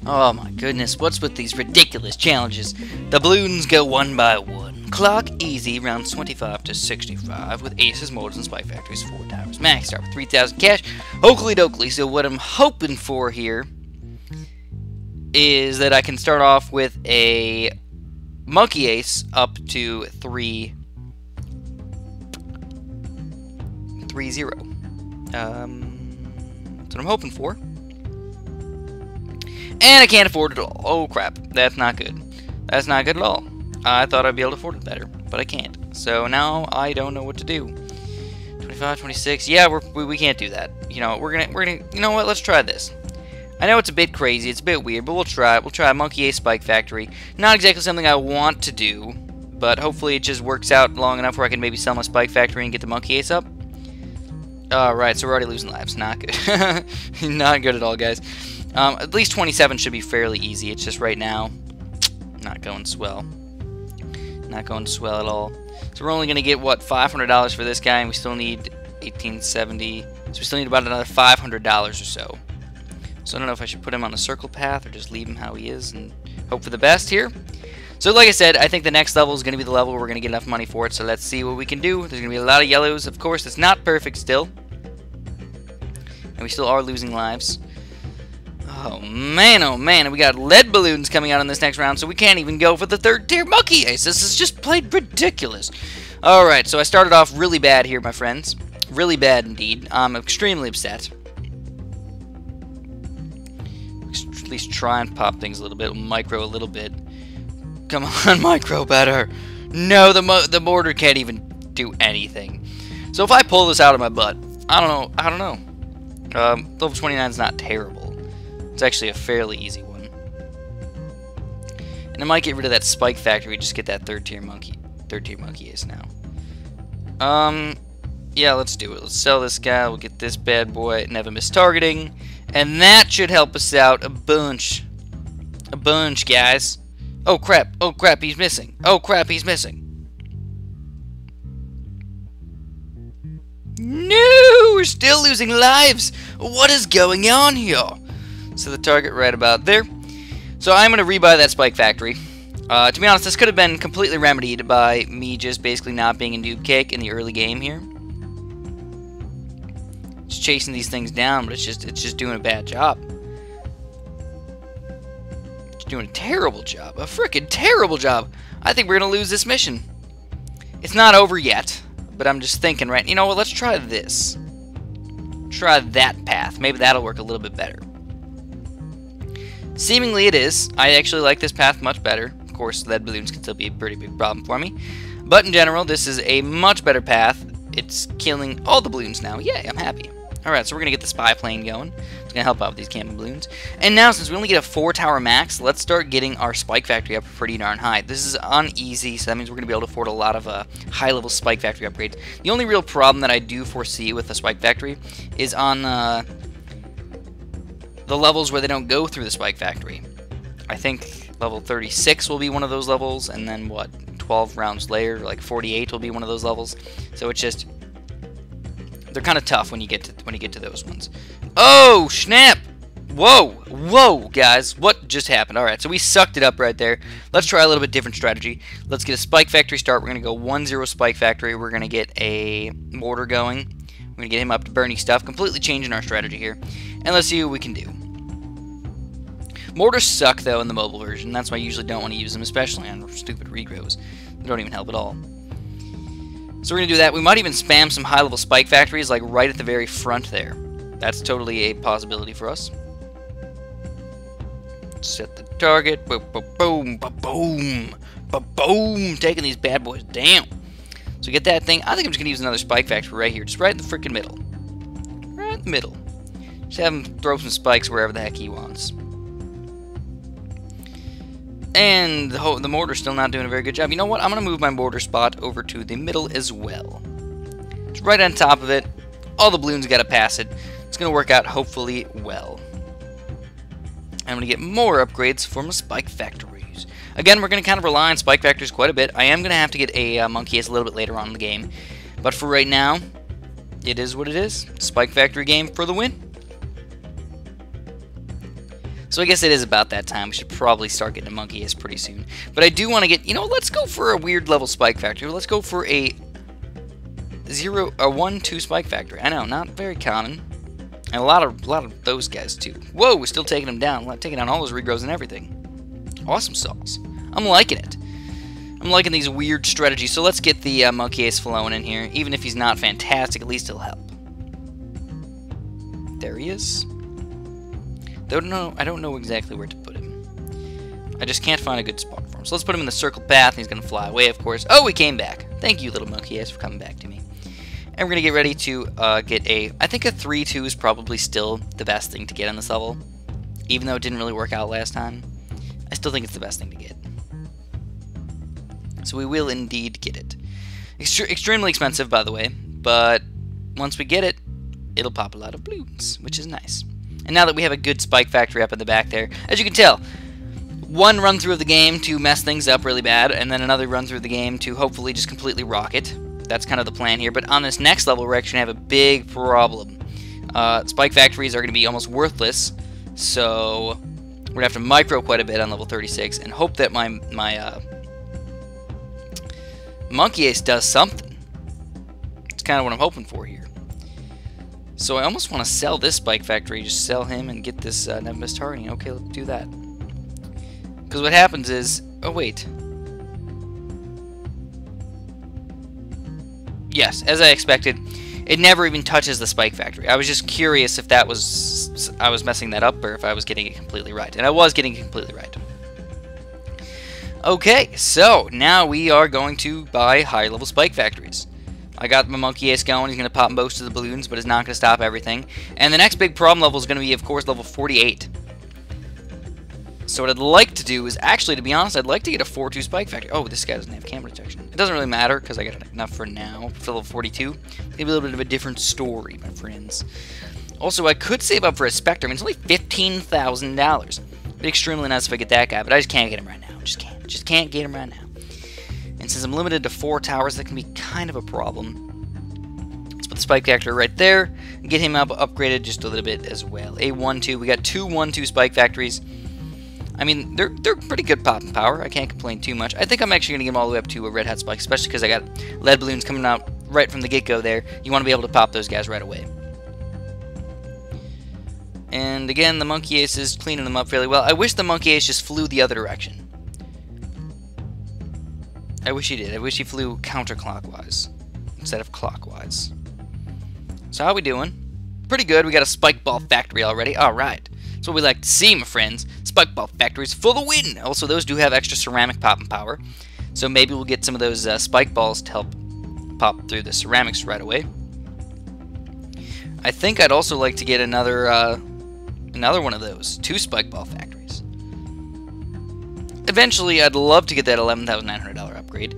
Oh my goodness, what's with these ridiculous challenges? The balloons go one by one. Clock easy, rounds 25 to 65, with aces, mortars, and spike factories 4 times max. Start with 3,000 cash. Oakley dokley. So what I'm hoping for here is that I can start off with a monkey ace up to 3-0. That's what I'm hoping for. And I can't afford it all. Oh crap, that's not good. That's not good at all. I thought I'd be able to afford it better, but I can't. So now I don't know what to do. 25, 26. Yeah, we can't do that. You know, we're gonna. You know what? Let's try this. I know it's a bit crazy, it's a bit weird, but we'll try it. We'll try a monkey ace spike factory. Not exactly something I want to do, but hopefully it just works out long enough where I can maybe sell my spike factory and get the monkey ace up. Alright, so we're already losing lives. Not good. Not good at all, guys. At least 27 should be fairly easy. It's just right now not going swell. Not going swell at all. So we're only going to get, what, $500 for this guy, and we still need 1870. So we still need about another $500 or so. So I don't know if I should put him on the circle path or just leave him how he is and hope for the best here. So like I said, I think the next level is going to be the level where we're going to get enough money for it. So let's see what we can do. There's going to be a lot of yellows. Of course, it's not perfect still. And we still are losing lives. Oh man, and we got lead balloons coming out in this next round, so we can't even go for the third tier monkey ace. This is just played ridiculous. Alright, so I started off really bad here, my friends. Really bad indeed. I'm extremely upset. At least try and pop things a little bit, micro a little bit. Come on, micro better. No, the mortar can't even do anything. So if I pull this out of my butt, I don't know. Level 29 is not terrible. It's actually a fairly easy one. And I might get rid of that spike factory, just get that third tier monkey ace now. Yeah, let's do it. Let's sell this guy, we'll get this bad boy, never miss targeting. And that should help us out a bunch. A bunch, guys. Oh crap, he's missing. Oh crap, he's missing. No, we're still losing lives. What is going on here? So the target right about there. So I'm going to rebuy that spike factory. To be honest, this could have been completely remedied by me just basically not being a noob cake in the early game here. Just chasing these things down, but it's just doing a bad job. It's doing a terrible job. A freaking terrible job. I think we're going to lose this mission. It's not over yet, but I'm just thinking, right? You know what? Let's try this. Try that path. Maybe that'll work a little bit better. Seemingly it is. I actually like this path much better. Of course, lead balloons can still be a pretty big problem for me. But in general, this is a much better path. It's killing all the balloons now. Yay, I'm happy. Alright, so we're going to get the spy plane going. It's going to help out with these camping balloons. And now, since we only get a 4-tower max, let's start getting our spike factory up pretty darn high. This is uneasy, so that means we're going to be able to afford a lot of high-level spike factory upgrades. The only real problem that I do foresee with the spike factory is on the levels where they don't go through the spike factory. I think level 36 will be one of those levels, and then what, 12 rounds later, like 48 will be one of those levels. So it's just, they're kind of tough when you get to those ones. Oh snap! Whoa, guys, what just happened? All right, so we sucked it up right there. Let's try a little bit different strategy. Let's get a spike factory start. We're gonna go 1-0 spike factory. We're gonna get a mortar going. We're gonna get him up to burning stuff. Completely changing our strategy here. And let's see what we can do. Mortars suck, though, in the mobile version. That's why I usually don't want to use them, especially on stupid regrows. They don't even help at all. So we're going to do that. We might even spam some high-level spike factories, like right at the very front there. That's totally a possibility for us. Set the target. Boom, boom, boom, boom. Taking these bad boys down. So get that thing. I think I'm just going to use another spike factory right here. Just right in the freaking middle. Right in the middle. Just have him throw some spikes wherever the heck he wants. And the mortar's still not doing a very good job. You know what? I'm going to move my mortar spot over to the middle as well. It's right on top of it. All the balloons got to pass it. It's going to work out hopefully well. I'm going to get more upgrades for my spike factories. Again, we're going to kind of rely on spike factories quite a bit. I am going to have to get a monkey ace a little bit later on in the game. But for right now, it is what it is. Spike factory game for the win. So I guess it is about that time. We should probably start getting a monkey ace pretty soon. But I do want to get, you know, let's go for a weird level spike factory. Let's go for a 1-2 spike factory. I know, not very common. And a lot of those guys too. Whoa, we're still taking them down. Taking down all those regrows and everything. Awesome sauce. I'm liking it. I'm liking these weird strategies. So let's get the monkey ace flowing in here. Even if he's not fantastic, at least he'll help. There he is. I don't know exactly where to put him. I just can't find a good spot for him. So let's put him in the circle path, and he's going to fly away, of course. Oh, he came back. Thank you, little monkey ace, for coming back to me. And we're going to get ready to get a... I think a 3-2 is probably still the best thing to get on this level. Even though it didn't really work out last time. I still think it's the best thing to get. So we will indeed get it. Extremely expensive, by the way. But once we get it, it'll pop a lot of balloons, which is nice. And now that we have a good spike factory up in the back there, as you can tell, one run through of the game to mess things up really bad, and then another run through the game to hopefully just completely rock it. That's kind of the plan here. But on this next level, we're actually going to have a big problem. Spike factories are going to be almost worthless, so we're going to have to micro quite a bit on level 36 and hope that my monkey ace does something. It's kind of what I'm hoping for here. So I almost want to sell this spike factory, just sell him and get this never miss targeting. Okay, let's do that. Because what happens is... Oh, wait. Yes, as I expected, it never even touches the spike factory. I was just curious if that was... I was messing that up or if I was getting it completely right. And I was getting it completely right. Okay, so now we are going to buy higher level spike factories. I got my monkey ace going. He's going to pop most of the balloons, but it's not going to stop everything. And the next big problem level is going to be, of course, level 48. So what I'd like to do is, actually, to be honest, I'd like to get a 4-2 spike factory. Oh, this guy doesn't have camera detection. It doesn't really matter, because I got enough for now. For level 42, maybe a little bit of a different story, my friends. Also, I could save up for a Spectre. I mean, it's only $15,000. It'd be extremely nice if I get that guy, but I just can't get him right now. Just can't get him right now. And since I'm limited to 4 towers, that can be kind of a problem. Let's put the spike factory right there and get him upgraded just a little bit as well. A 1-2. We got 2 1-2 spike factories. I mean, they're pretty good popping power. I can't complain too much. I think I'm actually going to get them all the way up to a red hat spike, especially because I got lead balloons coming out right from the get-go there. You want to be able to pop those guys right away. And again, the monkey ace is cleaning them up fairly well. I wish the monkey ace just flew the other direction. I wish he did. I wish he flew counterclockwise instead of clockwise. So how we doing? Pretty good. We got a spike ball factory already. Alright. That's what we like to see, my friends. Spike ball factories for the win! Also, those do have extra ceramic popping power. So maybe we'll get some of those spike balls to help pop through the ceramics right away. I think I'd also like to get another one of those. 2 spike ball factories. Eventually, I'd love to get that $11,900 upgrade.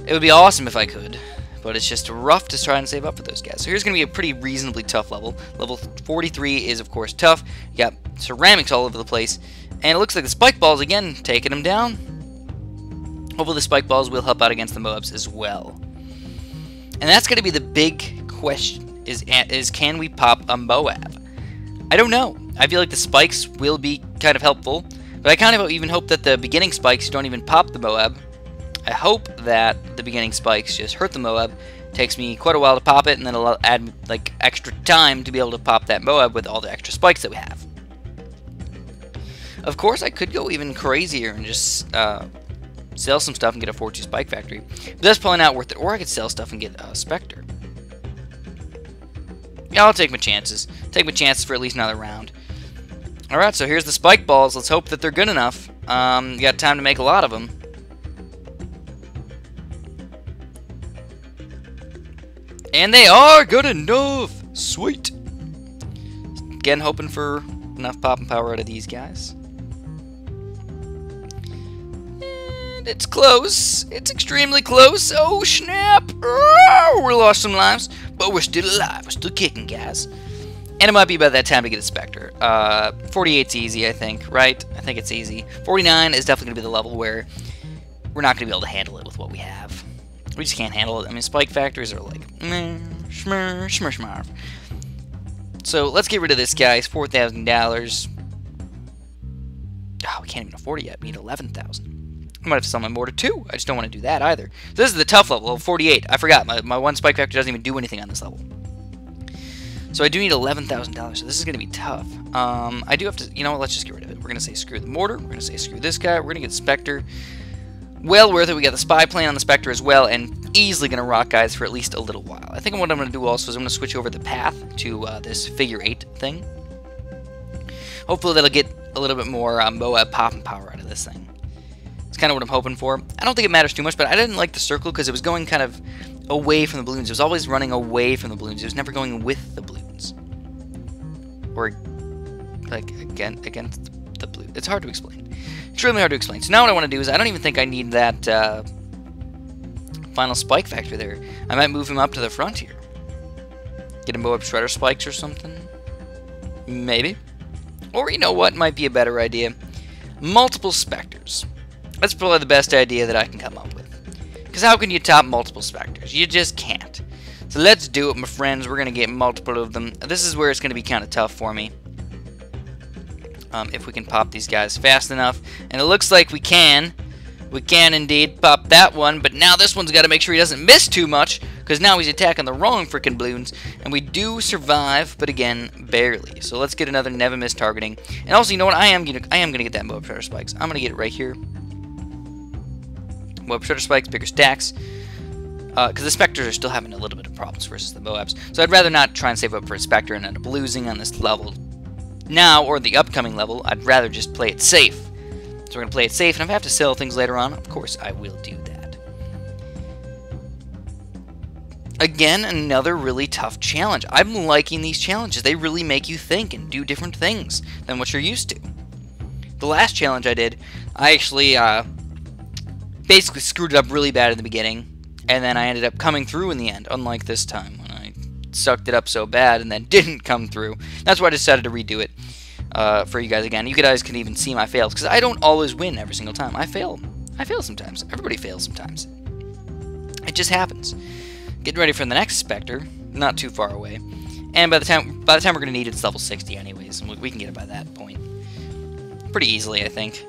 It would be awesome if I could, but it's just rough to try and save up for those guys. So here's going to be a pretty reasonably tough level. Level 43 is, of course, tough. You got ceramics all over the place, and it looks like the spike balls, again, taking them down. Hopefully the spike balls will help out against the Moabs as well. And that's going to be the big question, is can we pop a Moab? I don't know. I feel like the spikes will be kind of helpful. But I kind of even hope that the beginning spikes don't even pop the Moab. I hope that the beginning spikes just hurt the Moab. Takes me quite a while to pop it, and then it'll add like extra time to be able to pop that Moab with all the extra spikes that we have. Of course, I could go even crazier and just sell some stuff and get a 4-2 spike factory. But that's probably not worth it. Or I could sell stuff and get a Spectre. Yeah, I'll take my chances. Take my chances for at least another round. Alright, so here's the spike balls. Let's hope that they're good enough. You got time to make a lot of them. And they are good enough! Sweet! Again, hoping for enough popping power out of these guys. And it's close. It's extremely close. Oh, snap! Oh, we lost some lives, but we're still alive. We're still kicking, guys. And it might be about that time to get a Spectre. 48's easy, I think, right? I think it's easy. 49 is definitely going to be the level where we're not going to be able to handle it with what we have. We just can't handle it. I mean, spike factories are like, shmurf. So let's get rid of this guy. It's $4,000. we can't even afford it yet. We need 11,000. I might have to sell my mortar too. I just don't want to do that either. So this is the tough level, level 48. I forgot. My one spike factor doesn't even do anything on this level. So I do need $11,000, so this is going to be tough. I do have to, you know what, let's just get rid of it. We're going to say screw the mortar. We're going to say screw this guy. We're going to get Spectre. Well worth it. We got the spy plane on the Spectre as well, and easily going to rock guys for at least a little while. I think what I'm going to do also is I'm going to switch over the path to this figure 8 thing. Hopefully that'll get a little bit more Moab popping power out of this thing. It's kind of what I'm hoping for. I don't think it matters too much, but I didn't like the circle because it was going kind of away from the balloons. It was always running away from the balloons. It was never going with the balloons. Or, like, against the balloon. It's hard to explain. Extremely hard to explain. So now what I want to do is, I don't even think I need that final spike factor there. I might move him up to the front here. Get him Moab Shredder spikes or something. Maybe. Or, you know what might be a better idea? Multiple Spectres. That's probably the best idea that I can come up with. Because how can you top multiple Spectres? You just can't. So let's do it, my friends. We're going to get multiple of them. This is where it's going to be kind of tough for me. If we can pop these guys fast enough. And it looks like we can. We can indeed pop that one. But now this one's got to make sure he doesn't miss too much. Because now he's attacking the wrong freaking balloons. And we do survive, but again, barely. So let's get another never miss targeting. And also, you know what? I am gonna get that Moab Shredder Spikes. I'm going to get it right here. Moab Shredder Spikes, bigger stacks. Because the Spectres are still having a little bit of problems versus the Moabs. So I'd rather not try and save up for a Spectre and end up losing on this level now or the upcoming level. I'd rather just play it safe. So we're going to play it safe, and if I have to sell things later on, of course I will do that. Again, another really tough challenge. I'm liking these challenges. They really make you think and do different things than what you're used to. The last challenge I did, I actually basically screwed it up really bad in the beginning. And then I ended up coming through in the end, unlike this time, when I sucked it up so bad and then didn't come through. That's why I decided to redo it for you guys again. You guys can even see my fails, because I don't always win every single time. I fail. I fail sometimes. Everybody fails sometimes. It just happens. Getting ready for the next Spectre, not too far away. And by the time we're going to need it, it's level 60 anyways, and we can get it by that point. Pretty easily, I think.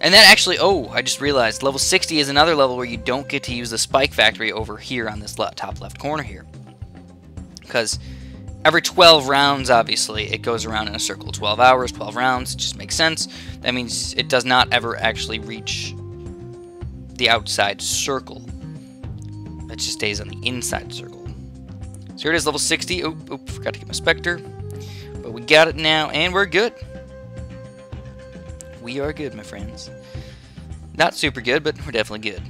And then actually, oh, I just realized, level 60 is another level where you don't get to use the Spike Factory over here on this top left corner here. Because every 12 rounds, obviously, it goes around in a circle. 12 hours, 12 rounds, it just makes sense. That means it does not ever actually reach the outside circle. It just stays on the inside circle. So here it is, level 60. Oh, forgot to get my Spectre. But we got it now, and we're good. We are good, my friends. Not super good, but we're definitely good.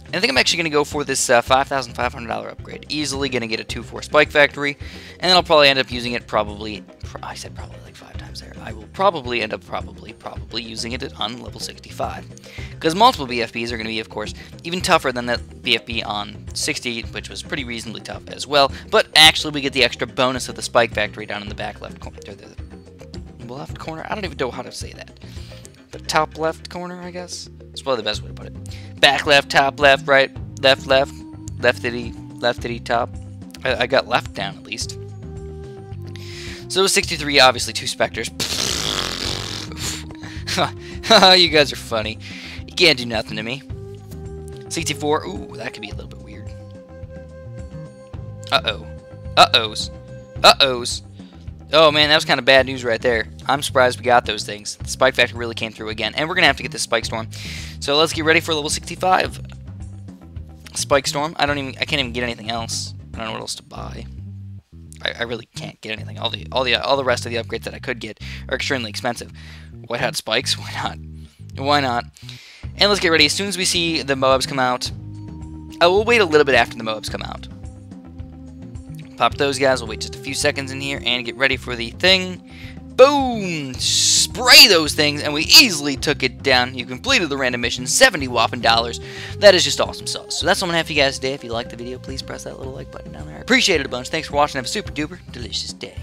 And I think I'm actually going to go for this $5,500 upgrade. Easily going to get a 2-4 Spike Factory. And then I'll probably end up using it probably... I said probably like 5 times there. I will probably end up probably using it on level 65. Because multiple BFBs are going to be, of course, even tougher than that BFB on 60, which was pretty reasonably tough as well. But actually, we get the extra bonus of the Spike Factory down in the back left corner. The left corner? I don't even know how to say that. The top left corner, I guess? It's probably the best way to put it. Back left, top left, right, left, leftity, top. I got left down, at least. So 63, obviously 2 Spectres. You guys are funny. You can't do nothing to me. 64, ooh, that could be a little bit weird. Uh-oh. Uh-ohs. Uh-ohs. Oh man, that was kind of bad news right there. I'm surprised we got those things. The Spike Factor really came through again. And we're going to have to get this Spike Storm. So let's get ready for level 65. Spike Storm. I can't even get anything else. I don't know what else to buy. I really can't get anything. All the rest of the upgrades that I could get are extremely expensive. White Hot Spikes? Why not? Why not? And let's get ready. As soon as we see the Moabs come out, I will wait a little bit after the Moabs come out. Pop those guys. We'll wait just a few seconds in here and get ready for the thing. Boom! Spray those things, and we easily took it down. You completed the random mission, 70 whopping dollars. That is just awesome sauce. So that's all I'm going to have for you guys today. If you liked the video, please press that little like button down there. I appreciate it a bunch. Thanks for watching. Have a super duper delicious day.